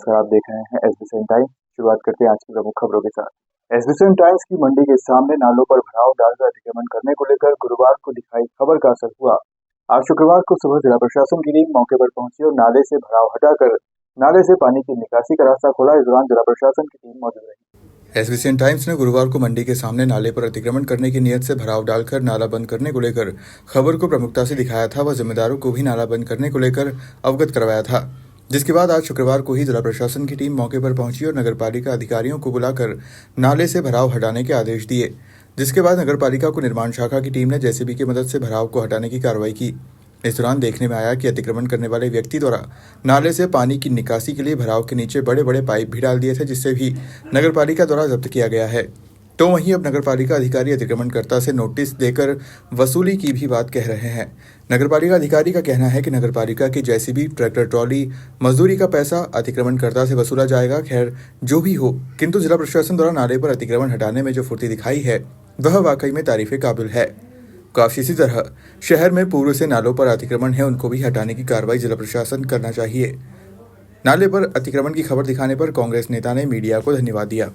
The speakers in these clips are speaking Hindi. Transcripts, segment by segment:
नमस्कार, आप देख रहे हैं एसबीसी टाइम्स। शुरुआत करते हैं आज की प्रमुख खबरों के साथ। एसबीसी टाइम्स की मंडी के सामने नालों पर भराव डालकर अतिक्रमण करने को लेकर गुरुवार को दिखाई खबर का असर हुआ। आज शुक्रवार को सुबह जिला प्रशासन की टीम मौके पर पहुंची और नाले से भराव हटाकर नाले से पानी की निकासी का रास्ता खोला। इस दौरान जिला प्रशासन की टीम मौजूद रही। एसबीसी टाइम्स ने गुरुवार को मंडी के सामने नाले पर अतिक्रमण करने की नियत से भराव डालकर नाला बंद करने को लेकर खबर को प्रमुखता से दिखाया था व जिम्मेदारों को भी नाला बंद करने को लेकर अवगत करवाया था, जिसके बाद आज शुक्रवार को ही जिला प्रशासन की टीम मौके पर पहुंची और नगरपालिका अधिकारियों को बुलाकर नाले से भराव हटाने के आदेश दिए, जिसके बाद नगरपालिका को निर्माण शाखा की टीम ने जेसीबी की मदद से भराव को हटाने की कार्रवाई की। इस दौरान देखने में आया कि अतिक्रमण करने वाले व्यक्ति द्वारा नाले से पानी की निकासी के लिए भराव के नीचे बड़े बड़े पाइप भी डाल दिए थे, जिससे भी नगरपालिका द्वारा जब्त किया गया है। तो वहीं अब नगरपालिका अधिकारी अतिक्रमणकर्ता से नोटिस देकर वसूली की भी बात कह रहे हैं। नगरपालिका अधिकारी का कहना है कि नगरपालिका की जेसीबी, ट्रैक्टर ट्रॉली, मजदूरी का पैसा अतिक्रमणकर्ता से वसूला जाएगा। खैर जो भी हो, किंतु जिला प्रशासन द्वारा नाले पर अतिक्रमण हटाने में जो फुर्ती दिखाई है वह वाकई में तारीफे काबिल है। काफी इसी तरह शहर में पूर्व से नालों पर अतिक्रमण है, उनको भी हटाने की कार्रवाई जिला प्रशासन करना चाहिए। नाले पर अतिक्रमण की खबर दिखाने पर कांग्रेस नेता ने मीडिया को धन्यवाद दिया।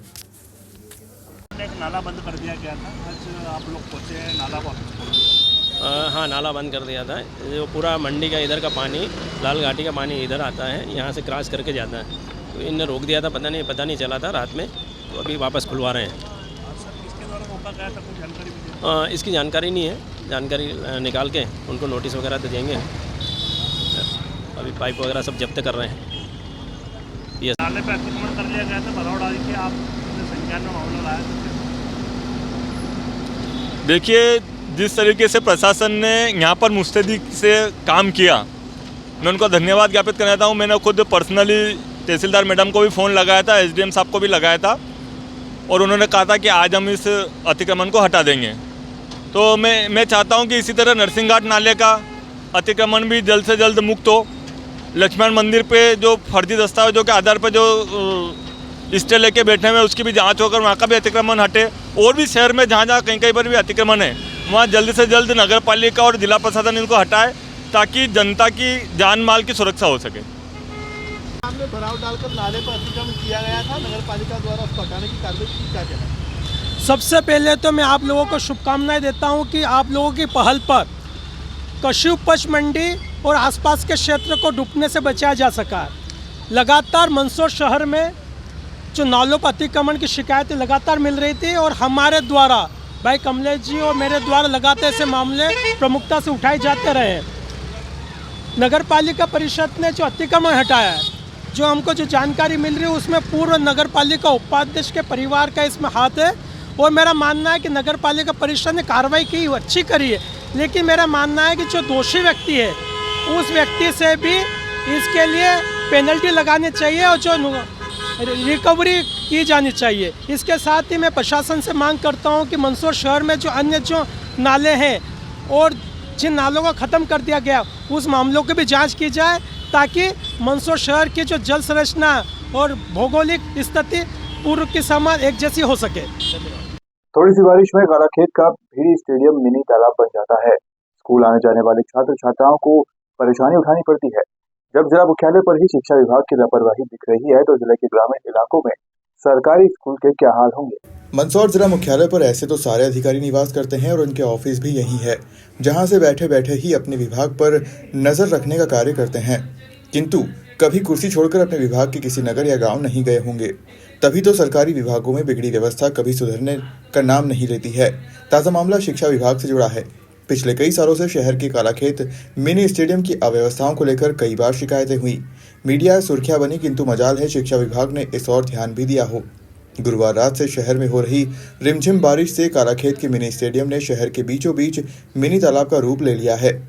एक नाला बंद कर दिया गया था, आज आप लोग पहुंचे हैं, नाला वापस खोल हाँ, नाला बंद कर दिया था। जो पूरा मंडी का इधर का पानी, लाल घाटी का पानी इधर आता है, यहाँ से क्रॉस करके जाता है। तो इनने रोक दिया था, पता नहीं चला था रात में, तो अभी वापस खुलवा रहे हैं। सर किसके द्वारा रोका गया था, कुछ जानकारी भी इसकी जानकारी नहीं है, जानकारी निकाल के उनको नोटिस वगैरह तो देंगे। अभी पाइप वगैरह सब जब्त कर रहे हैं। ये नाले पे अतिक्रमण कर लिया गया था, भराव डाल के आप संज्ञान में मामला लाया। देखिए, जिस तरीके से प्रशासन ने यहाँ पर मुस्तैदी से काम किया, मैं उनको धन्यवाद ज्ञापित करना चाहता हूँ। मैंने खुद पर्सनली तहसीलदार मैडम को भी फ़ोन लगाया था, एसडीएम साहब को भी लगाया था, और उन्होंने कहा था कि आज हम इस अतिक्रमण को हटा देंगे। तो मैं चाहता हूँ कि इसी तरह नरसिंह घाट नाले का अतिक्रमण भी जल्द से जल्द मुक्त हो। लक्ष्मण मंदिर पे जो फर्जी दस्तावेजों के आधार पर जो स्टे लेके बैठे हुए उसकी भी जांच होकर वहाँ का भी अतिक्रमण हटे। और भी शहर में जहाँ कहीं पर भी अतिक्रमण है वहाँ जल्द से जल्द नगर पालिका और जिला प्रशासन इनको हटाए, ताकि जनता की जान माल की सुरक्षा हो सके। सामने भराव डालकर नाले पर अतिक्रमण किया गया था, नगर पालिका द्वारा उसको हटाने की कार्रवाई की, क्या कहना है? सबसे पहले तो मैं आप लोगों को शुभकामनाएं देता हूं कि आप लोगों की पहल पर कृषि उपज मंडी और आसपास के क्षेत्र को डूबने से बचाया जा सका। लगातार मंदसौर शहर में जो नालों पर अतिक्रमण की शिकायतें लगातार मिल रही थी और हमारे द्वारा भाई कमलेश जी और मेरे द्वारा लगातार ऐसे मामले प्रमुखता से उठाए जाते रहे। नगर पालिका परिषद ने जो अतिक्रमण हटाया है, जो हमको जो जानकारी मिल रही है उसमें पूर्व नगर पालिका उपाध्यक्ष के परिवार का इसमें हाथ है। और मेरा मानना है कि नगर पालिका परिषद ने कार्रवाई की, अच्छी करी है, लेकिन मेरा मानना है कि जो दोषी व्यक्ति है उस व्यक्ति से भी इसके लिए पेनल्टी लगानी चाहिए और जो रिकवरी की जानी चाहिए। इसके साथ ही मैं प्रशासन से मांग करता हूं कि मंदसौर शहर में जो अन्य जो नाले हैं और जिन नालों को ख़त्म कर दिया गया उस मामलों की भी जांच की जाए, ताकि मंदसौर शहर की जो जल संरचना और भौगोलिक स्थिति पूर्व के समान एक जैसी हो सके। थोड़ी सी बारिश में कालाखेत का भीड़ी स्टेडियम मिनी तालाब बन जाता है। स्कूल आने जाने वाले छात्र छात्राओं को परेशानी उठानी पड़ती है। जब जिला मुख्यालय पर ही शिक्षा विभाग की लापरवाही दिख रही है, तो जिले के ग्रामीण इलाकों में सरकारी स्कूल के क्या हाल होंगे। मंदसौर जिला मुख्यालय पर ऐसे तो सारे अधिकारी निवास करते हैं और उनके ऑफिस भी यही है, जहां से बैठे बैठे ही अपने विभाग पर नजर रखने का कार्य करते हैं, किंतु कभी कुर्सी छोड़कर अपने विभाग के किसी नगर या गांव नहीं गए होंगे। तभी तो सरकारी विभागों में बिगड़ी व्यवस्था कभी सुधरने का नाम नहीं लेती है। ताज़ा मामला शिक्षा विभाग से जुड़ा है। पिछले कई सालों से शहर के कालाखेत मिनी स्टेडियम की अव्यवस्थाओं को लेकर कई बार शिकायतें हुई, मीडिया सुर्खियां बनी, किंतु मजाल है शिक्षा विभाग ने इस ओर ध्यान भी दिया हो। गुरुवार रात से शहर में हो रही रिमझिम बारिश से कालाखेत के मिनी स्टेडियम ने शहर के बीचों बीच मिनी तालाब का रूप ले लिया है।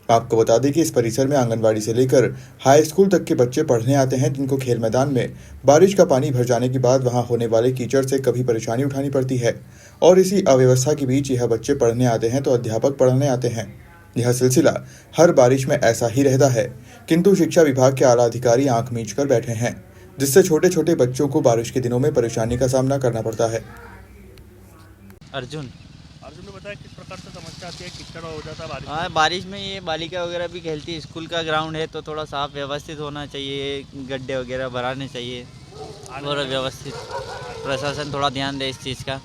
आपको बता दें कि इस परिसर में आंगनवाड़ी से लेकर हाई स्कूल तक के बच्चे पढ़ने आते हैं, जिनको खेल मैदान में बारिश का पानी भर जाने के बाद वहां होने वाले कीचड़ से कभी परेशानी उठानी पड़ती है, और इसी अव्यवस्था के बीच यह बच्चे पढ़ने आते हैं तो अध्यापक पढ़ने आते हैं। यह सिलसिला हर बारिश में ऐसा ही रहता है, किंतु शिक्षा विभाग के आला अधिकारी आंख मीच कर बैठे हैं, जिससे छोटे छोटे बच्चों को बारिश के दिनों में परेशानी का सामना करना पड़ता है। अर्जुन ने बताया किस प्रकार प्रकार से समस्या आती है, कीचड़ हो जाता है बारिश में? हाँ, बारिश में ये बालिका वगैरह भी खेलती है। स्कूल का ग्राउंड है तो थोड़ा साफ व्यवस्थित होना चाहिए, गड्ढे वगैरह भराने चाहिए और व्यवस्थित। प्रशासन थोड़ा ध्यान दे इस चीज़ का।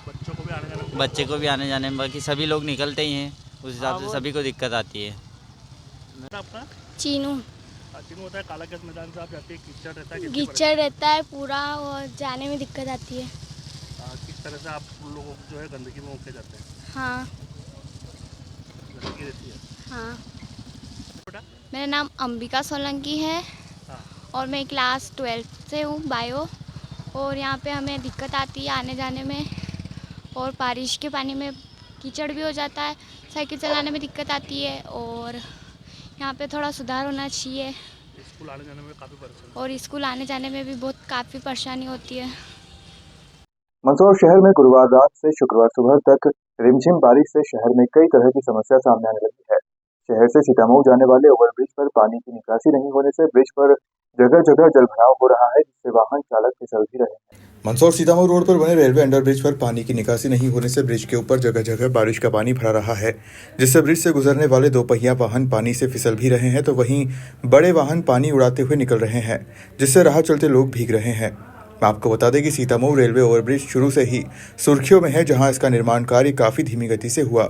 बच्चों को भी आने जाने में? बच्चे को भी आने जाने में, बाकी सभी लोग निकलते ही हैं, उस हिसाब से सभी को दिक्कत आती है। आपका चीनू तीनों होता है, काला केस मैदान से आप जाते हैं, कीचड़ रहता है, कीचड़ रहता है पूरा और जाने में दिक्कत आती है। किस तरह से आप लोगों को जो है गंदगी में होके जाते हैं? हाँ गंदगी रहती है। हाँ। बेटा मेरा नाम अंबिका सोलंकी है हाँ। और मैं क्लास 12 से हूँ, बायो। और यहाँ पे हमें दिक्कत आती है आने जाने में, और बारिश के पानी में कीचड़ भी हो जाता है, साइकिल चलाने में दिक्कत आती है, और यहाँ पे थोड़ा सुधार होना चाहिए। स्कूल आने जाने में काफ़ी परेशानी? और स्कूल आने जाने में भी बहुत काफ़ी परेशानी होती है। मंदसौर शहर में गुरुवार रात से शुक्रवार सुबह तक रिमझिम बारिश से शहर में कई तरह की समस्या सामने आने लगी है। शहर से सीतामऊ जाने वाले ओवरब्रिज पर पानी की निकासी नहीं होने से ब्रिज पर जगह जगह जलभराव हो रहा है, जिससे वाहन चालक फिसल भी रहे हैं। मंदसौर सीतामऊ रोड पर बने रेलवे अंडरब्रिज पर पानी की निकासी नहीं होने से ब्रिज के ऊपर जगह जगह बारिश का पानी भरा रहा है, जिससे ब्रिज से गुजरने वाले दोपहिया वाहन पानी से फिसल भी रहे हैं, तो वहीं बड़े वाहन पानी उड़ाते हुए निकल रहे हैं, जिससे राह चलते लोग भीग रहे हैं। आपको बता दें कि सीतामऊ रेलवे ओवरब्रिज शुरू से ही सुर्खियों में है, जहां इसका निर्माण कार्य काफ़ी धीमी गति से हुआ,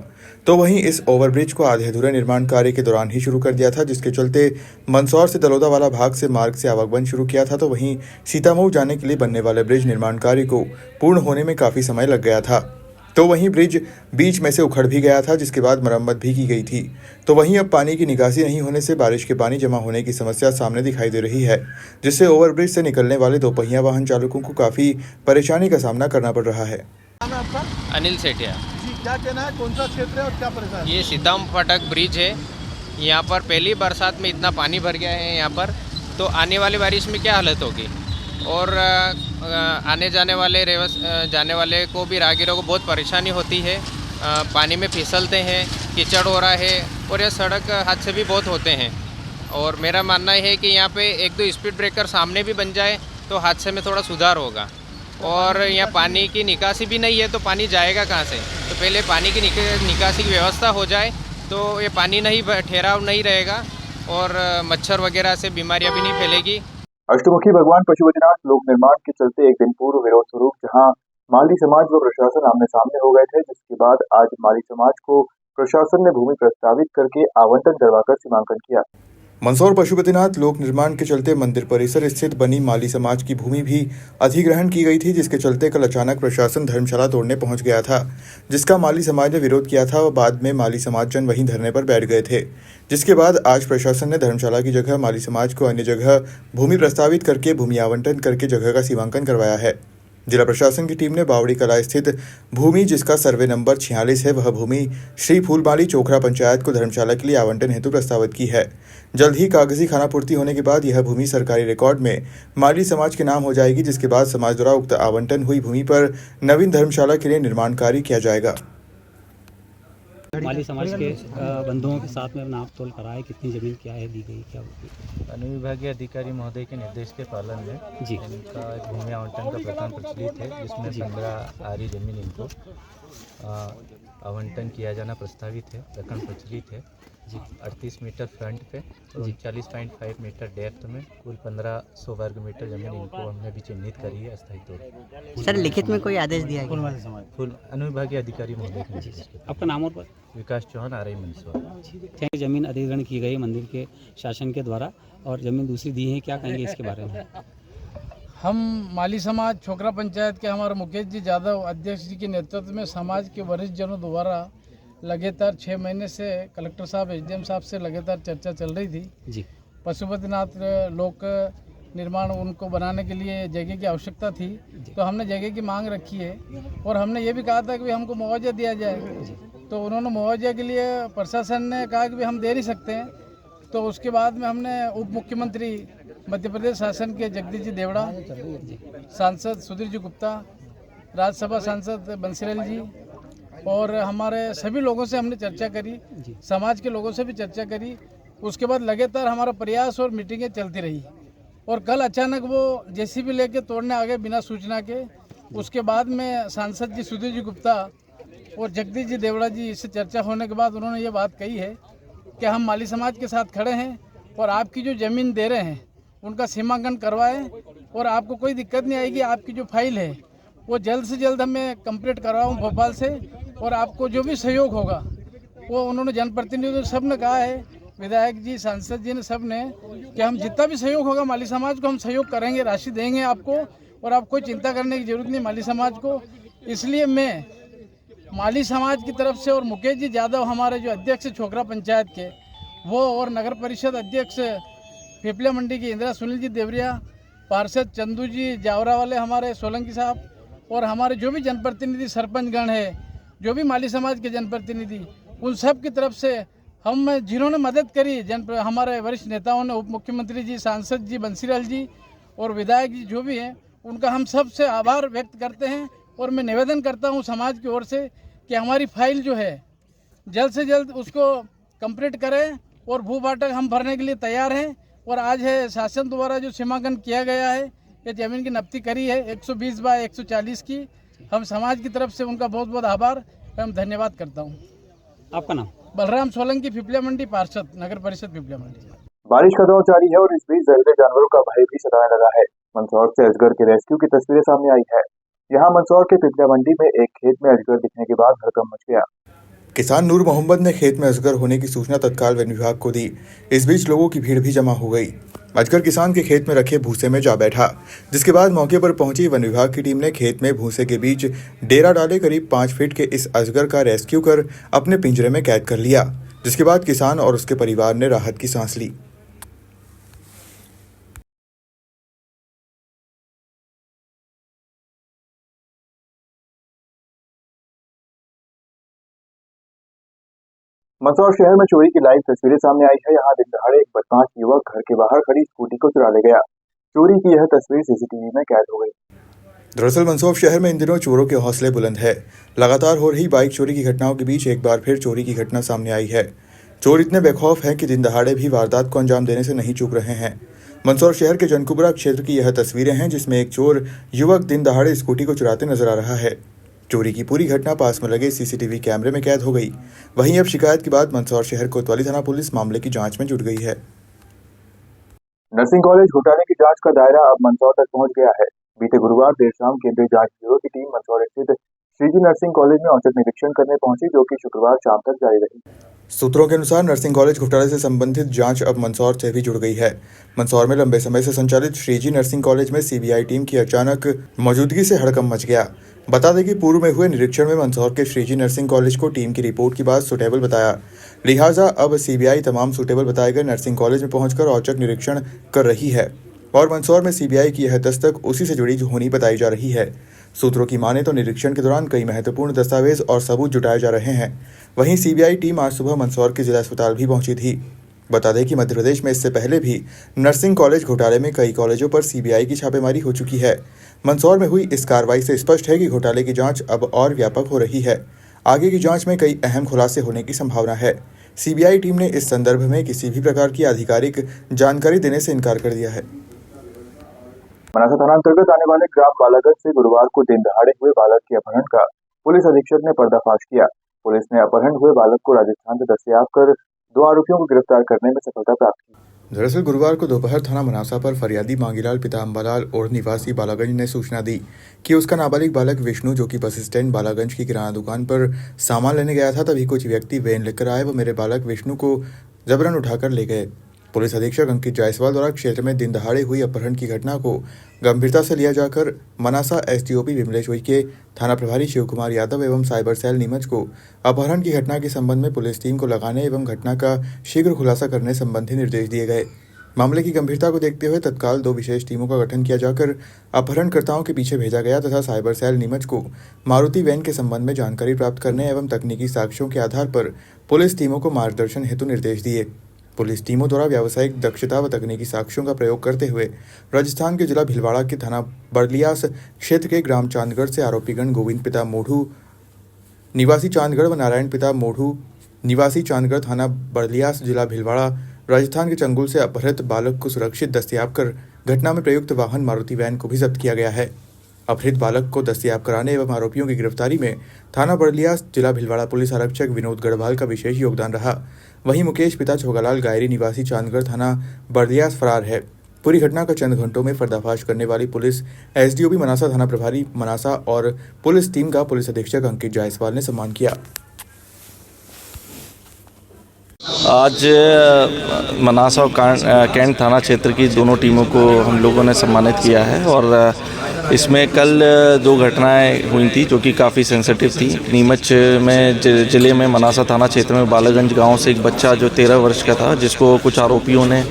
तो वहीं इस ओवरब्रिज को आधे अधूरे निर्माण कार्य के दौरान ही शुरू कर दिया था, जिसके चलते मंदसौर से दलोदा वाला भाग से मार्ग से आवागमन शुरू किया था, तो वहीं सीतामऊ जाने के लिए बनने वाले ब्रिज निर्माण कार्य को पूर्ण होने में काफ़ी समय लग गया था। तो वहीं ब्रिज बीच में से उखड़ भी गया था, जिसके बाद मरम्मत भी की गई थी। तो वहीं अब पानी की निकासी नहीं होने से बारिश के पानी जमा होने की समस्या सामने दिखाई दे रही है, जिससे ओवरब्रिज से निकलने वाले दोपहिया वाहन चालकों को काफ़ी परेशानी का सामना करना पड़ रहा है। नाम है आपका? अनिल सेठिया जी, क्या कहना है, कौन सा क्षेत्र है और क्या परेशानी? ये सीताम फाटक ब्रिज है। यहाँ पर पहली बरसात में इतना पानी भर गया है यहाँ पर, तो आने वाली बारिश में क्या हालत होगी। और आने जाने वाले को भी, राहगीरों को बहुत परेशानी होती है। पानी में फिसलते हैं, कीचड़ हो रहा है, और यह सड़क हादसे भी बहुत होते हैं। और मेरा मानना है कि यहाँ पे 1-2 स्पीड ब्रेकर सामने भी बन जाए तो हादसे में थोड़ा सुधार होगा। और यहाँ पानी की निकासी भी नहीं है, तो पानी जाएगा कहाँ से? तो पहले पानी की निकासी की व्यवस्था हो जाए तो ये पानी नहीं ठहराव नहीं रहेगा, और मच्छर वगैरह से बीमारियाँ भी नहीं फैलेगी। अष्टमुखी भगवान पशुपतिनाथ लोक निर्माण के चलते एक दिन पूर्व विरोध स्वरूप जहां माली समाज व प्रशासन आमने सामने हो गए थे, जिसके बाद आज माली समाज को प्रशासन ने भूमि प्रस्तावित करके आवंटन करवाकर सीमांकन किया। मंदसौर पशुपतिनाथ लोक निर्माण के चलते मंदिर परिसर स्थित बनी माली समाज की भूमि भी अधिग्रहण की गई थी, जिसके चलते कल अचानक प्रशासन धर्मशाला तोड़ने पहुंच गया था, जिसका माली समाज ने विरोध किया था और बाद में माली समाजजन वहीं धरने पर बैठ गए थे, जिसके बाद आज प्रशासन ने धर्मशाला की जगह माली समाज को अन्य जगह भूमि प्रस्तावित करके भूमि आवंटन करके जगह का सीमांकन करवाया है। जिला प्रशासन की टीम ने बावड़ी कला स्थित भूमि, जिसका सर्वे नंबर 46 है, वह भूमि श्री फूलमाली चोखरा पंचायत को धर्मशाला के लिए आवंटन हेतु प्रस्तावित की है। जल्द ही कागजी खानापूर्ति होने के बाद यह भूमि सरकारी रिकॉर्ड में माली समाज के नाम हो जाएगी, जिसके बाद समाज द्वारा उक्त आवंटन हुई भूमि पर नवीन धर्मशाला के लिए निर्माण कार्य किया जाएगा। माली समाज के बंधुओं के साथ में नाप तोल कराए, कितनी जमीन क्या है दी गई, क्या अनुविभागीय अधिकारी महोदय के निर्देश के पालन में जी इनका भूमि आवंटन का प्रकरण प्रचलित है, जिसमें 15 आरी जमीन इनको आवंटन किया जाना प्रस्तावित है। प्रकरण प्रचलित है जी। 38 मीटर फ्रंट पे और 39.5 मीटर डेप्थ में कुल 1500 वर्ग मीटर जमीन इनको हमने भी चिन्हित करी है अस्थायी तौर पर। सर, लिखित में कोई आदेश दिया गया? फुल अनुविभागीय अधिकारी महोदय के निर्देश के आपका नाम और विकास चौहान, RI मंदसौर। जमीन अधिग्रहण की गई मंदिर के शासन के द्वारा और जमीन दूसरी दी है, क्या कहेंगे इसके बारे में? हम माली समाज छोकरा पंचायत के हमारे मुकेश जी यादव अध्यक्ष जी के नेतृत्व में समाज के वरिष्ठ जनों द्वारा लगातार 6 महीने से कलेक्टर साहब, SDM साहब से लगातार चर्चा चल रही थी जी। पशुपतिनाथ लोक निर्माण उनको बनाने के लिए जगह की आवश्यकता थी, तो हमने जगह की मांग रखी है और हमने ये भी कहा था कि हमको मुआवजा दिया जाए। तो उन्होंने मुआवजा के लिए प्रशासन ने कहा कि हम दे नहीं सकते हैं। तो उसके बाद में हमने उप मुख्यमंत्री मध्य प्रदेश शासन के जगदीश जी देवड़ा, सांसद सुधीर जी गुप्ता, राज्यसभा सांसद बंसीलाल जी और हमारे सभी लोगों से हमने चर्चा करी, समाज के लोगों से भी चर्चा करी। उसके बाद लगातार हमारा प्रयास और मीटिंगें चलती रही और कल अचानक वो JCB लेके तोड़ने आ गए बिना सूचना के। उसके बाद में सांसद जी सुधीर जी गुप्ता और जगदीश जी देवड़ा जी से चर्चा होने के बाद उन्होंने ये बात कही है कि हम माली समाज के साथ खड़े हैं और आपकी जो ज़मीन दे रहे हैं उनका सीमांकन करवाएं और आपको कोई दिक्कत नहीं आएगी। आपकी जो फाइल है वो जल्द से जल्द हमें कंप्लीट करवाऊँ भोपाल से, और आपको जो भी सहयोग होगा वो उन्होंने जनप्रतिनिधियों सब ने कहा है, विधायक जी, सांसद जी ने सब ने, कि हम जितना भी सहयोग होगा माली समाज को हम सहयोग करेंगे, राशि देंगे आपको, और आप कोई चिंता करने की जरूरत नहीं माली समाज को। इसलिए मैं माली समाज की तरफ से और मुकेश जी यादव हमारे जो अध्यक्ष छोकरा पंचायत के वो, और नगर परिषद अध्यक्ष पिपलिया मंडी की इंदिरा सुनील जी देवरिया, पार्षद चंदू जी जावरा वाले हमारे सोलंकी साहब, और हमारे जो भी जनप्रतिनिधि सरपंचगण है, जो भी माली समाज के जनप्रतिनिधि, उन सब की तरफ से हम जिन्होंने मदद करी, हमारे वरिष्ठ नेताओं ने, उप मुख्यमंत्री जी, सांसद जी, बंसीलाल जी और विधायक जी जो भी हैं, उनका हम सब से आभार व्यक्त करते हैं। और मैं निवेदन करता हूं समाज की ओर से कि हमारी फाइल जो है जल्द से जल्द उसको कंप्लीट करें, और भू भाटक हम भरने के लिए तैयार हैं। और आज है शासन द्वारा जो सीमांकन किया गया है, ये ज़मीन की नब्ती करी है 120 बाय 140 की, हम समाज की तरफ से उनका बहुत बहुत आभार एवं धन्यवाद करता हूँ। आपका नाम? बलराम सोलंकी, पिपलिया मंडी पार्षद, नगर परिषद पिपलिया मंडी। बारिश का दौर जारी है और इस बीच जहरीले जानवरों का भय भी सताने लगा है। मंदसौर से अजगर के रेस्क्यू की तस्वीरें सामने आई है। यहाँ मंदसौर के पिपलिया मंडी में एक खेत में अजगर दिखने के बाद हड़कंप मच गया। किसान नूर मोहम्मद ने खेत में अजगर होने की सूचना तत्काल वन विभाग को दी। इस बीच लोगों की भीड़ भी जमा हो गई। अजगर किसान के खेत में रखे भूसे में जा बैठा, जिसके बाद मौके पर पहुंची वन विभाग की टीम ने खेत में भूसे के बीच डेरा डाले करीब 5 फीट के इस अजगर का रेस्क्यू कर अपने पिंजरे में कैद कर लिया, जिसके बाद किसान और उसके परिवार ने राहत की सांस ली। मंदसौर शहर में चोरी की लाइव तस्वीरें सामने आई है। यहाँ दिन दहाड़े एक बदमाश युवक घर के बाहर खड़ी स्कूटी को चुरा ले गया। चोरी की यह तस्वीर सीसीटीवी में कैद हो गई। दरअसल मंदसौर शहर में इन दिनों चोरों के हौसले बुलंद है। लगातार हो रही बाइक चोरी की घटनाओं के बीच एक बार फिर चोरी की घटना सामने आई है। चोर इतने बेखौफ हैं कि दिन दहाड़े भी वारदात को अंजाम देने से नहीं चूक रहे हैं। मंदसौर शहर के जनकुबरा क्षेत्र की यह तस्वीरें हैं, जिसमें एक चोर युवक दिन दहाड़े स्कूटी को चुराते नजर आ रहा है। चोरी की पूरी घटना पास में लगे सीसीटीवी कैमरे में कैद हो गई। वहीं अब शिकायत के बाद मंदसौर शहर कोतवाली थाना पुलिस मामले की जांच में जुट गई है। नर्सिंग कॉलेज घोटाले की जांच का दायरा अब मंदसौर तक पहुंच गया है। बीते गुरुवार देर शाम केंद्रीय जांच ब्यूरो की टीम मंदसौर स्थित श्रीजी नर्सिंग कॉलेज में औचक निरीक्षण करने पहुंची, जो कि शुक्रवार शाम तक जारी रही। सूत्रों के अनुसार नर्सिंग कॉलेज घोटाले से संबंधित जांच अब मंदसौर से भी जुड़ गई है। मंदसौर में लंबे समय से संचालित श्रीजी नर्सिंग कॉलेज में सीबीआई टीम की अचानक मौजूदगी से हड़कंप मच गया। बता दें कि पूर्व में हुए निरीक्षण में मंदसौर के श्रीजी नर्सिंग कॉलेज को टीम की रिपोर्ट के बाद सुटेबल बताया, लिहाजा अब सीबीआई तमाम सुटेबल बताए गए नर्सिंग कॉलेज में पहुंचकर औचक निरीक्षण कर रही है और मंदसौर में सीबीआई की यह दस्तक उसी से जुड़ी होनी बताई जा रही है। सूत्रों की माने तो निरीक्षण के दौरान कई महत्वपूर्ण दस्तावेज और सबूत जुटाए जा रहे हैं। वहीं सीबीआई टीम आज सुबह मंदसौर के जिला अस्पताल भी पहुंची थी। बता दें कि मध्य प्रदेश में इससे पहले भी नर्सिंग कॉलेज घोटाले में कई कॉलेजों पर सीबीआई की छापेमारी हो चुकी है। मंदसौर में हुई इस कार्रवाई से स्पष्ट है कि घोटाले की जांच अब और व्यापक हो रही है। आगे की जांच में कई अहम खुलासे होने की संभावना है। सीबीआई टीम ने इस संदर्भ में किसी भी प्रकार की आधिकारिक जानकारी देने से इनकार कर दिया है। मनासा थाना अंतर्गत आने वाले ग्राम बालागंज से गुरुवार को दिन दहाड़े हुए बालक के अपहरण का पुलिस अधीक्षक ने पर्दाफाश किया। पुलिस ने अपहरण हुए बालक को राजस्थान से दस्तयाब कर 2 आरोपियों को गिरफ्तार करने में सफलता प्राप्त की। दरअसल गुरुवार को दोपहर थाना मनासा पर फरियादी मांगीलाल पिता अंबालाल और निवासी बालागंज ने सूचना दी कि उसका नाबालिग बालक विष्णु, जो कि बस स्टैंड बालागंज की किराना दुकान पर सामान लेने गया था, तभी कुछ व्यक्ति वैन लेकर आए व मेरे बालक विष्णु को जबरन उठाकर ले गए। पुलिस अधीक्षक अंकित जायसवाल द्वारा क्षेत्र में दिन दहाड़े हुई अपहरण की घटना को गंभीरता से लिया जाकर मनासा एसडीओपी विमलेश उइके, थाना प्रभारी शिव कुमार यादव एवं साइबर सेल नीमच को अपहरण की घटना के संबंध में पुलिस टीम को लगाने एवं घटना का शीघ्र खुलासा करने संबंधी निर्देश दिए गए। मामले की गंभीरता को देखते हुए तत्काल 2 विशेष टीमों का गठन किया जाकर अपहरणकर्ताओं के पीछे भेजा गया तथा साइबर सेल नीमच को मारुति वैन के संबंध में जानकारी प्राप्त करने एवं तकनीकी साक्ष्यों के आधार पर पुलिस टीमों को मार्गदर्शन हेतु निर्देश दिए। पुलिस टीमों द्वारा व्यावसायिक दक्षता व तकनीकी साक्ष्यों का प्रयोग करते हुए राजस्थान के जिला भीलवाड़ा के थाना बड़लियास क्षेत्र के ग्राम चांदगढ़ से आरोपीगण गोविंद पिता मोढ़ू निवासी चांदगढ़ व नारायण पिता मोढ़ू निवासी चांदगढ़ थाना बड़लियास जिला भीलवाड़ा राजस्थान के चंगुल से अपहृत बालक को सुरक्षित दस्तयाब कर घटना में प्रयुक्त वाहन मारुति वैन को भी जब्त किया गया है। अपहृत बालक को दस्तयाब कराने एवं आरोपियों की गिरफ्तारी में थाना बड़लियास जिला भीलवाड़ा पुलिस आरक्षक विनोद गढ़वाल का विशेष योगदान रहा। वहीं मुकेश पिता छोगालाल गायरी निवासी चांदगढ़ थाना बड़लियास फरार है। पूरी घटना का चंद घंटों में पर्दाफाश करने वाली पुलिस एसडीओपी मनासा थाना प्रभारी मनासा और पुलिस टीम का पुलिस अधीक्षक अंकित जायसवाल ने सम्मान किया। आज मनासा और कैंट थाना क्षेत्र की दोनों टीमों को हम लोगों ने सम्मानित किया है और इसमें कल दो घटनाएं हुई थी जो कि काफ़ी सेंसिटिव थी। नीमच में ज़िले में मनासा थाना क्षेत्र में बालागंज गांव से एक बच्चा जो 13 वर्ष का था जिसको कुछ आरोपियों ने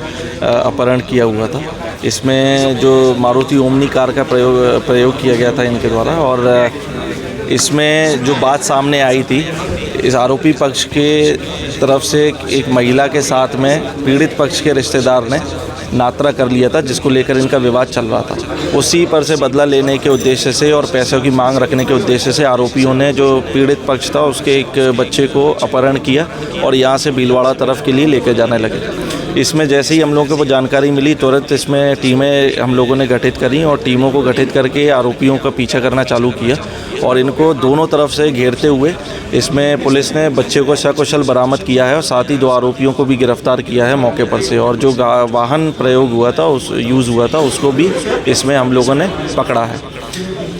अपहरण किया हुआ था। इसमें जो मारुति ओमनी कार का प्रयोग किया गया था इनके द्वारा और इसमें जो बात सामने आई थी, इस आरोपी पक्ष के तरफ से एक महिला के साथ में पीड़ित पक्ष के रिश्तेदार ने नातरा कर लिया था, जिसको लेकर इनका विवाद चल रहा था। उसी पर से बदला लेने के उद्देश्य से और पैसों की मांग रखने के उद्देश्य से आरोपियों ने जो पीड़ित पक्ष था उसके एक बच्चे को अपहरण किया और यहाँ से भीलवाड़ा तरफ के लिए लेकर जाने लगे। इसमें जैसे ही हम लोगों को जानकारी मिली तुरंत इसमें टीमें हम लोगों ने गठित करी और टीमों को गठित करके आरोपियों का पीछा करना चालू किया और इनको दोनों तरफ से घेरते हुए इसमें पुलिस ने बच्चे को सकुशल बरामद किया है और साथ ही 2 आरोपियों को भी गिरफ्तार किया है मौके पर से और जो वाहन प्रयोग हुआ था यूज़ हुआ था उसको भी इसमें हम लोगों ने पकड़ा है।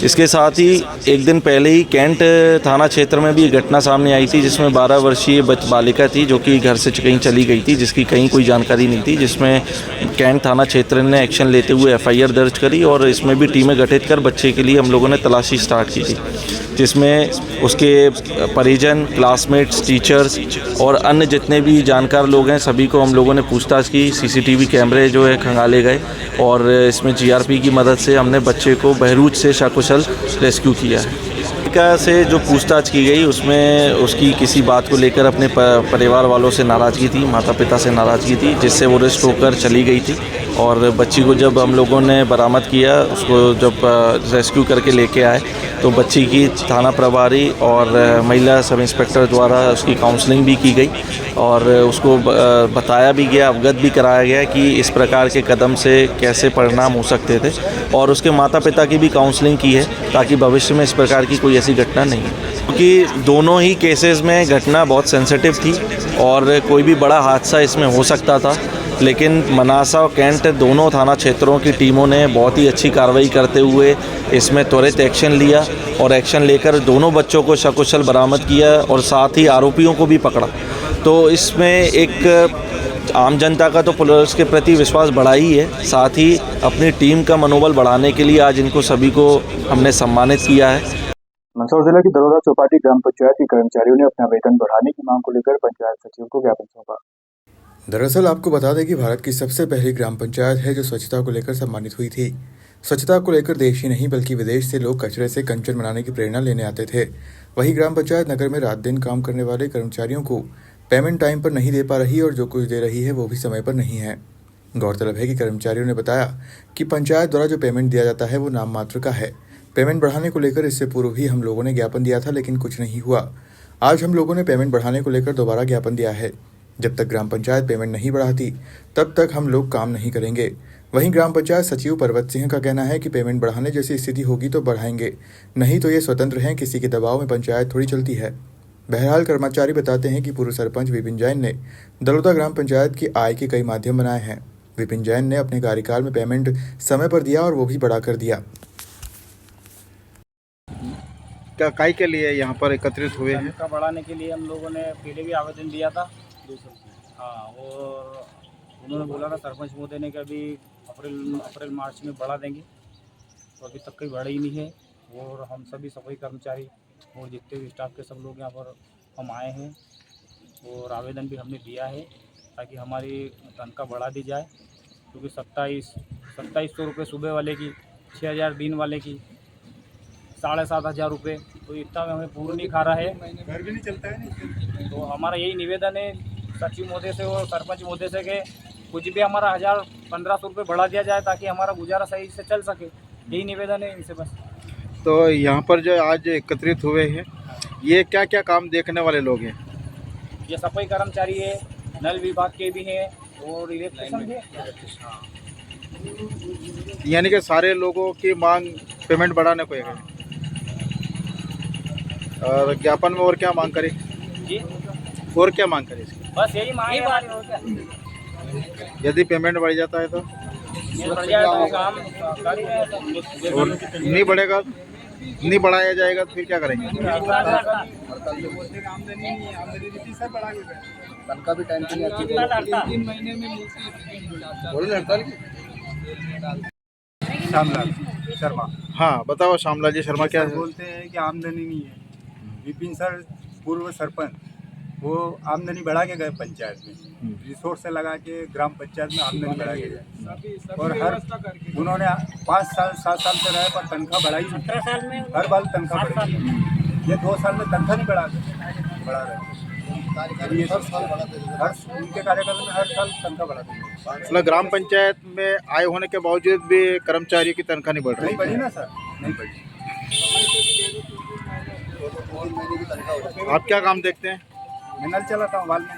इसके साथ ही एक दिन पहले ही कैंट थाना क्षेत्र में भी एक घटना सामने आई थी जिसमें 12 वर्षीय बालिका थी जो कि घर से कहीं चली गई थी, जिसकी कहीं कोई जानकारी नहीं थी, जिसमें कैंट थाना क्षेत्र ने एक्शन लेते हुए FIR दर्ज करी और इसमें भी टीमें गठित कर बच्चे के लिए हम लोगों ने तलाशी स्टार्ट की थी, जिसमें उसके परिजन, क्लासमेट्स, टीचर्स और अन्य जितने भी जानकार लोग हैं सभी को हम लोगों ने पूछताछ की। CCTV कैमरे जो है खंगाले गए और इसमें GRP की मदद से हमने बच्चे को बहरूच से सकुशल रेस्क्यू किया है। बालिका से जो पूछताछ की गई उसमें उसकी किसी बात को लेकर अपने परिवार वालों से नाराज़गी थी, माता पिता से नाराज़गी थी, जिससे वो रेस्ट होकर चली गई थी और बच्ची को जब हम लोगों ने बरामद किया, उसको जब रेस्क्यू करके लेके आए तो बच्ची की थाना प्रभारी और महिला सब इंस्पेक्टर द्वारा उसकी काउंसलिंग भी की गई और उसको बताया भी गया, अवगत भी कराया गया कि इस प्रकार के कदम से कैसे परिणाम हो सकते थे और उसके माता पिता की भी काउंसलिंग की है ताकि भविष्य में इस प्रकार की कोई ऐसी घटना नहीं हो, क्योंकि दोनों ही केसेस में घटना बहुत सेंसिटिव थी और कोई भी बड़ा हादसा इसमें हो सकता था। लेकिन मनासा और कैंट दोनों थाना क्षेत्रों की टीमों ने बहुत ही अच्छी कार्रवाई करते हुए इसमें त्वरित एक्शन लिया और एक्शन लेकर दोनों बच्चों को सकुशल बरामद किया और साथ ही आरोपियों को भी पकड़ा। तो इसमें एक आम जनता का तो पुलिस के प्रति विश्वास बढ़ा ही है, साथ ही अपनी टीम का मनोबल बढ़ाने के लिए आज इनको सभी को हमने सम्मानित किया है। मंदसौर जिला की दरोदा चौपाटी ग्राम पंचायत के कर्मचारियों ने अपना वेतन बढ़ाने की मांग को लेकर पंचायत सचिव को ज्ञापन सौंपा। दरअसल आपको बता दें कि भारत की सबसे पहली ग्राम पंचायत है जो स्वच्छता को लेकर सम्मानित हुई थी। स्वच्छता को लेकर देश ही नहीं बल्कि विदेश से लोग कचरे से कंचन बनाने की प्रेरणा लेने आते थे। वहीं ग्राम पंचायत नगर में रात दिन काम करने वाले कर्मचारियों को पेमेंट टाइम पर नहीं दे पा रही और जो कुछ दे रही है वो भी समय पर नहीं है। गौरतलब है कि कर्मचारियों ने बताया कि पंचायत द्वारा जो पेमेंट दिया जाता है वो नाम मात्र का है। पेमेंट बढ़ाने को लेकर इससे पूर्व भी हम लोगों ने ज्ञापन दिया था लेकिन कुछ नहीं हुआ। आज हम लोगों ने पेमेंट बढ़ाने को लेकर दोबारा ज्ञापन दिया है। जब तक ग्राम पंचायत पेमेंट नहीं बढ़ाती तब तक हम लोग काम नहीं करेंगे। वहीं ग्राम पंचायत सचिव पर्वत सिंह का कहना है कि पेमेंट बढ़ाने जैसी स्थिति होगी तो बढ़ाएंगे, नहीं तो ये स्वतंत्र हैं, किसी के दबाव में पंचायत थोड़ी चलती है। बहरहाल कर्मचारी बताते हैं कि पूर्व सरपंच विपिन जैन ने दलोदा ग्राम पंचायत की आय के कई माध्यम बनाए हैं। विपिन जैन ने अपने कार्यकाल में पेमेंट समय पर दिया और वो भी बढ़ा कर दिया। क्या काय के लिए यहाँ पर एकत्रित हुए हैं? का बढ़ाने के लिए हम लोगों ने पहले भी आवेदन दिया था। हाँ, और उन्होंने बोला था सरपंच महोदय ने कि अभी अप्रैल मार्च में बढ़ा देंगे, तो अभी तक कोई बढ़ा ही नहीं है। और हम सभी सफाई कर्मचारी और जितने भी स्टाफ के सब लोग यहाँ पर हम आए हैं और आवेदन भी हमने दिया है ताकि हमारी तनख्वाह बढ़ा दी जाए, क्योंकि 2700 रुपये सुबह वाले की, 6000 दिन वाले की, 7500 रुपये, तो इतना में हमें पूर्ण नहीं खा रहा है, घर भी नहीं चलता है। तो हमारा यही निवेदन है सचिव महोदय से और सरपंच महोदय से कि कुछ भी हमारा 1500 रुपये बढ़ा दिया जाए ताकि हमारा गुजारा सही से चल सके। यही निवेदन है इनसे बस। तो यहाँ पर जो आज एकत्रित हुए हैं, ये क्या क्या काम देखने वाले लोग हैं? ये सफाई कर्मचारी है, नल विभाग के भी हैं और इलेक्ट्रिशियन भी है। यानी कि सारे लोगों की मांग पेमेंट बढ़ाने को है। और ज्ञापन में और क्या मांग करें जी और क्या मांग करें इसकी? बस यही मांग है हमारी, और क्या। यदि पेमेंट बढ़ जाता है तो ये बढ़ जाए तो काम कर रहे हैं। और नहीं बढ़ेगा, नहीं बढ़ाया जाएगा तो फिर क्या करेंगे? तनख्वाह भी टाइम से नहीं आती। श्यामलाल शर्मा हाँ बताओ श्यामलाल जी शर्मा क्या बोलते हैं कि आमदनी नहीं है। विपिन सर पूर्व सरपंच वो आमदनी बढ़ा के गए पंचायत में, रिसोर्स से लगा के ग्राम पंचायत में आमदनी बढ़ा के गए, और हर उन्होंने 5 साल 7 साल से रहे पर तनख्वाह बढ़ाई नहीं। 17 साल में हर बार तनख्वाह बढ़ाई, ये 2 साल में तनख्वाह नहीं बढ़ा रहे। ये हर उनके कार्यकाल में हर साल तनख्वाह बढ़ा देंगे। मतलब ग्राम पंचायत में आए होने के बावजूद भी कर्मचारियों की तनख्वाह नहीं बढ़ रही? नहीं बढ़ी ना सर, नहीं बढ़ी। आप क्या काम देखते हैं? मैं नल चलाता हूँ वाल में।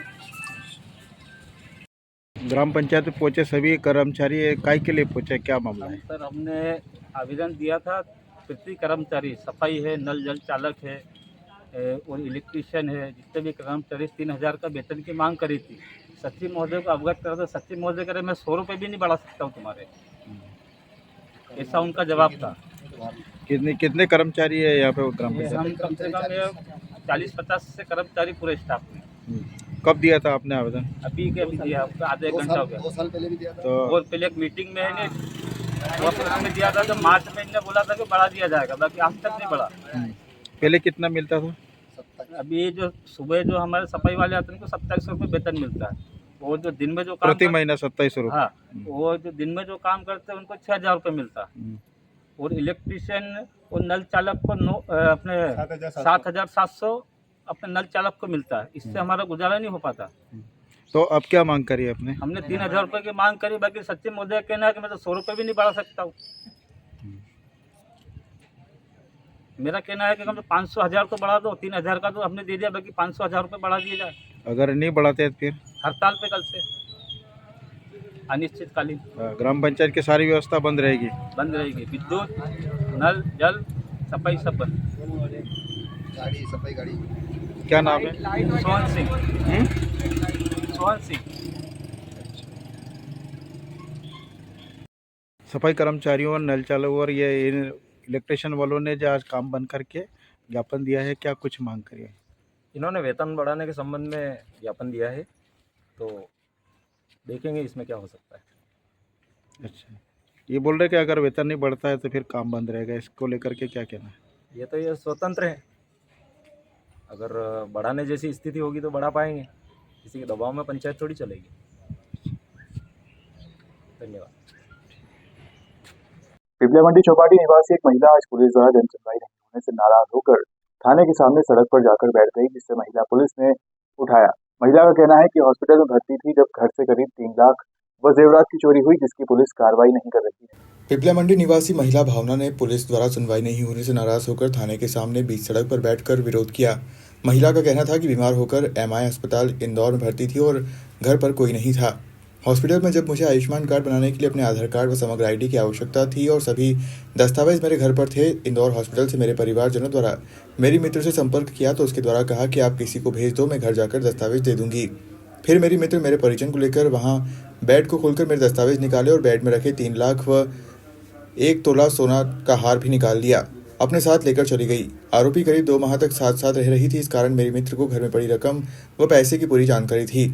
ग्राम पंचायत में पहुंचे सभी कर्मचारी काय के लिए पहुंचे, क्या मामला है? सर हमने आवेदन दिया था, प्रति कर्मचारी सफाई है, नल जल चालक है और इलेक्ट्रीशियन है, जितने भी कर्मचारी 3000 का वेतन की मांग करी थी। सचिव महोदय को अवगत करा था। सचिव महोदय करे मैं 100 रुपये भी नहीं बढ़ा सकता हूँ तुम्हारे, ऐसा उनका जवाब था। कितने कर्मचारी है यहाँ पे ग्राम पंचायत? हम कम से कम 40-50 से कर्मचारी पूरे स्टाफ में। कब दिया था आपने आवेदन? अभी दिया, आधा 1 घंटा हो गया। 2 साल पहले भी दिया था। तो और पहले एक मीटिंग में है उसमें दिया था, तो मार्च में इन्होंने बोला था कि बढ़ा दिया जाएगा, बाकी आज तक नहीं बढ़ा। पहले कितना मिलता था? अभी जो सुबह जो हमारे सफाई वाले आते हैं उनको 27 रुपये वेतन मिलता है, और जो दिन में जो काम प्रति महीना 27 रुपये। हाँ, वो जो दिन में जो काम करते हैं उनको 6000 रुपये मिलता है, और इलेक्ट्रीशियन और नल चालक को अपने 7700 अपने नल चालक को मिलता है। इससे हमारा गुजारा नहीं हो पाता। तो अब क्या मांग करी आपने? हमने 3000 रुपये की मांग करी, बाकी सचिव महोदय कहना है कि मैं तो 100 रुपये भी नहीं बढ़ा सकता हूँ। मेरा कहना है कि कम से 500-1000 तो बढ़ा दो, 3000 का तो हमने दे दिया, बाकी 500-1000 रुपये बढ़ा दिया जाए। अगर नहीं बढ़ाते तो फिर हड़ताल पे कल से अनिश्चितकालीन। ग्राम पंचायत की सारी व्यवस्था बंद रहेगी? बंद रहेगी, विद्युत, नल जल सफाई सब बंद। गाड़ी सफाई गाड़ी। क्या नाम है? सोहन सिंह। सोहन सिंह। सफाई कर्मचारियों और नल चालकों और ये इलेक्ट्रिशियन वालों ने जो आज काम बंद करके ज्ञापन दिया है, क्या कुछ मांग करी है? इन्होंने वेतन बढ़ाने के संबंध में ज्ञापन दिया है, तो देखेंगे इसमें क्या हो सकता है। अच्छा, ये बोल रहे कि अगर वेतन नहीं बढ़ता है तो फिर काम बंद रहेगा, इसको लेकर के क्या कहना है? ये तो ये स्वतंत्र है, अगर बढ़ाने जैसी स्थिति होगी तो बढ़ा पाएंगे, किसी के दबाव में पंचायत थोड़ी चलेगी। धन्यवाद। पिपल्या मंडी चौपाटी निवासी एक महिला आज पुलिस द्वारा जनसुनवाई नहीं होने से नाराज होकर थाने के सामने सड़क पर जाकर बैठ गई, जिससे महिला पुलिस ने उठाया। महिला का कहना है कि हॉस्पिटल में भर्ती थी जब घर से करीब 3 लाख व जेवरात की चोरी हुई, जिसकी पुलिस कार्रवाई नहीं कर रही है। पिपल्या मंडी निवासी महिला भावना ने पुलिस द्वारा सुनवाई नहीं होने से नाराज होकर थाने के सामने बीच सड़क पर बैठकर विरोध किया। महिला का कहना था कि बीमार होकर MI अस्पताल इंदौर में भर्ती थी और घर पर कोई नहीं था। हॉस्पिटल में जब मुझे आयुष्मान कार्ड बनाने के लिए अपने आधार कार्ड व समग्र ID की आवश्यकता थी और सभी दस्तावेज मेरे घर पर थे, इंदौर हॉस्पिटल से मेरे परिवारजनों द्वारा मेरी मित्र से संपर्क किया तो उसके द्वारा कहा कि आप किसी को भेज दो, मैं घर जाकर दस्तावेज दे दूंगी। फिर मेरी मित्र मेरे परिजन को लेकर वहां बेड को खोलकर मेरे दस्तावेज निकाले और बेड में रखे 3 लाख व 1 तोला सोना का हार भी निकाल लिया, अपने साथ लेकर चली गई। आरोपी करीब 2 माह तक साथ साथ रह रही थी, इस कारण मेरी मित्र को घर में पड़ी रकम व पैसे की पूरी जानकारी थी।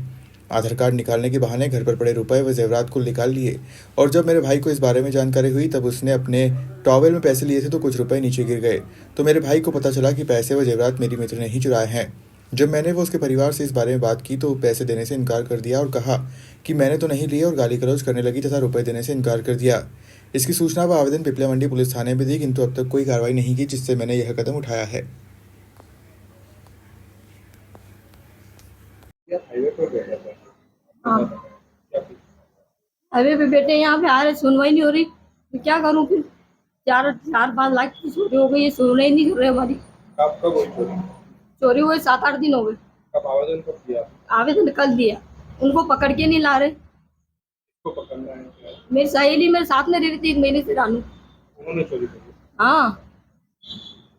आधार कार्ड निकालने के बहाने घर पर पड़े रुपए व जेवरात को निकाल लिए, और जब मेरे भाई को इस बारे में जानकारी हुई तब उसने अपने टॉवेल में पैसे लिए थे तो कुछ रुपए नीचे गिर गए, तो मेरे भाई को पता चला कि पैसे व जेवरात मेरी मित्र ने ही चुराए हैं। जब मैंने वो उसके परिवार से इस बारे में बात की तो पैसे देने से इनकार कर दिया और कहा कि मैंने तो नहीं लिए, और गाली गलौज करने लगी तथा रुपए देने से इनकार कर दिया। इसकी सूचना व आवेदन पिपल्या मंडी पुलिस थाने में दी, किंतु अब तक कोई कार्रवाई नहीं की, जिससे मैंने यह कदम उठाया है। अरे बेटे यहाँ पे आ रहे, सुनवाई नहीं हो रही तो क्या करूँ फिर? 4-5 लाख की चोरी हो गई है, सुनवाई नहीं कर रहे हमारी। कब चोरी हुए 7-8 दिन हो गए। कब आवेदन कब किया? आवेदन कल दिया, उनको पकड़ के नहीं ला रहे। पकड़ना है? मेरी सहेली मेरे साथ में रह रही थी 1 महीने से, रानू। उन्होंने चोरी की? हाँ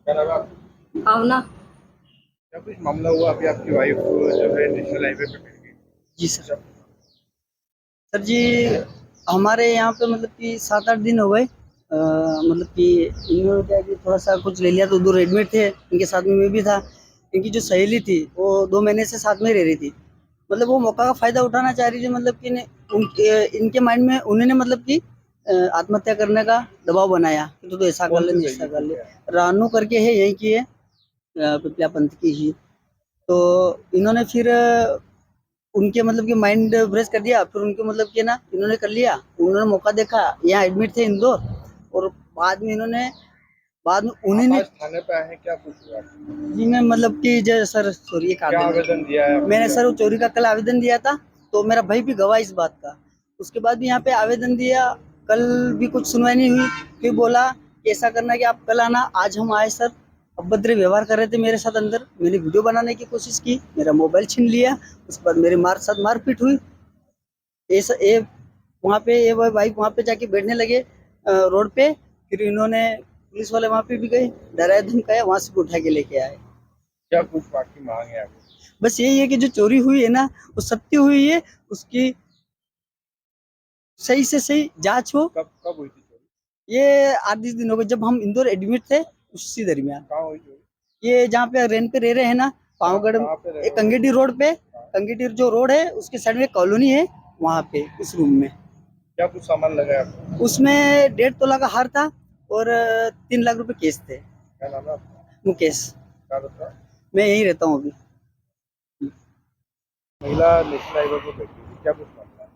क्या नाम है आपका? भावना। क्या कुछ मामला हुआ अभी आपकी वाइफ जो है नेशनल हाईवे पे मिल गई? जी सर। सर जी हमारे यहाँ पे मतलब कि 7-8 दिन हो गए, मतलब कि इन्होंने क्या कि थोड़ा सा कुछ ले लिया तो दूर एडमिट थे, इनके साथ में मैं भी था। इनकी जो सहेली थी वो 2 महीने से साथ में ही रह रही थी। मतलब वो मौका का फ़ायदा उठाना चाह रही थी, मतलब कि इनके माइंड में उन्होंने मतलब कि आत्महत्या करने का दबाव बनाया कि तो ऐसा कर ले ऐसा कर ले। रानू करके है, यहीं की है, पिपलिया पंथ की ही। तो इन्होंने फिर उनके मतलब कि माइंड फ्रेश कर दिया, फिर उनको मतलब कि ना इन्होंने कर लिया। उन्होंने मौका देखा, यहाँ एडमिट थे इंदौर, और बाद में उन्होंने थाने पे आए हैं, क्या कुछ हुआ? जी मैं मतलब कि सर सॉरी एक क्या आवेदन दिया है? मैंने सर वो चोरी का कल आवेदन दिया था, तो मेरा भाई भी गवाह इस बात का। उसके बाद भी यहाँ पे आवेदन दिया, कल भी कुछ सुनवाई नहीं हुई। फिर बोला कि ऐसा करना कि आप कल आना। आज हम आए सर, अभद्र व्यवहार कर रहे थे मेरे साथ अंदर। मैंने वीडियो बनाने की कोशिश की, मेरा मोबाइल छीन लिया। उसके बाद मेरे साथ मारपीट हुई। ऐसा वहाँ पे ये भाई वहाँ पे जाके बैठने लगे रोड पे। फिर इन्होंने पुलिस वाले वहाँ पे भी गए, डराया धमकाया, वहाँ से उठा के लेके आए। क्या कुछ बाकी मांग है आपकी? बस यही है कि जो चोरी हुई है ना वो सत्य हुई है, उसकी सही से सही जांच हो। कब हुई थी चोरी? ये 8-10 दिन हो गए, जब हम इंदौर एडमिट थे उसी दरमियान। कहाँ हुई चोरी? ये जहाँ पे रेंट पे रह रहे हैं ना, पावगढ़, एक कंगेटी रोड पे, कंगेटी जो रोड है उसके साइड में कॉलोनी है, वहाँ पे उस रूम में। क्या कुछ सामान लगा है आपको? उसमें 1.5 तोला का हार था और 3 लाख रुपए केस थे। क्या नाम है आपका? मुकेश। क्या रहता है? मैं यहीं रहता हूँ अभी। महिला नेशनल हाईवे पे बैठी थी, क्या कुछ मामला है?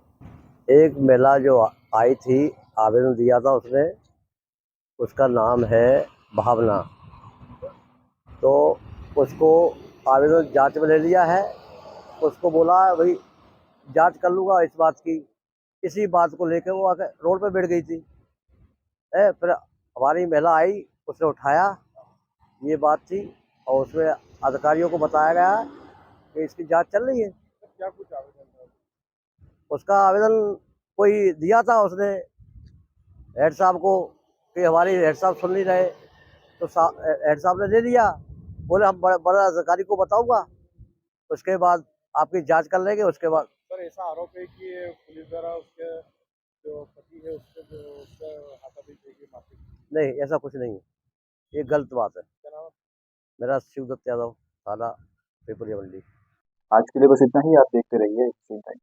एक महिला जो आई थी, आवेदन दिया था उसने, उसका नाम है भावना। तो उसको आवेदन जांच में ले लिया है। उसको बोला भाई जांच कर लूँगा इस बात की। इसी बात को लेकर वो आकर रोड पे बैठ गई थी। फिर हमारी महिला आई, उसने उठाया, ये बात थी, और उसमें अधिकारियों को बताया गया कि इसकी जांच चल रही है। क्या कुछ आवेदन था? उसका आवेदन कोई दिया था उसने हेड साहब को कि हमारी हेड साहब सुन नहीं रहे, तो हेड साहब ने दे दिया। बोले हम बड़ा अधिकारी को बताऊंगा, उसके बाद आपकी जांच कर लेंगे। उसके बाद सर ऐसा आरोप है कि पुलिस द्वारा उसके जो पति है उसका हाथापाई की माफी। नहीं, ऐसा कुछ नहीं है, ये गलत बात है। क्या नाम है? मेरा शिवदत्त यादव, थाना पिपलिया मंडी। आज के लिए बस इतना ही। आप देखते रहिए एक्सट्रीम टाइम।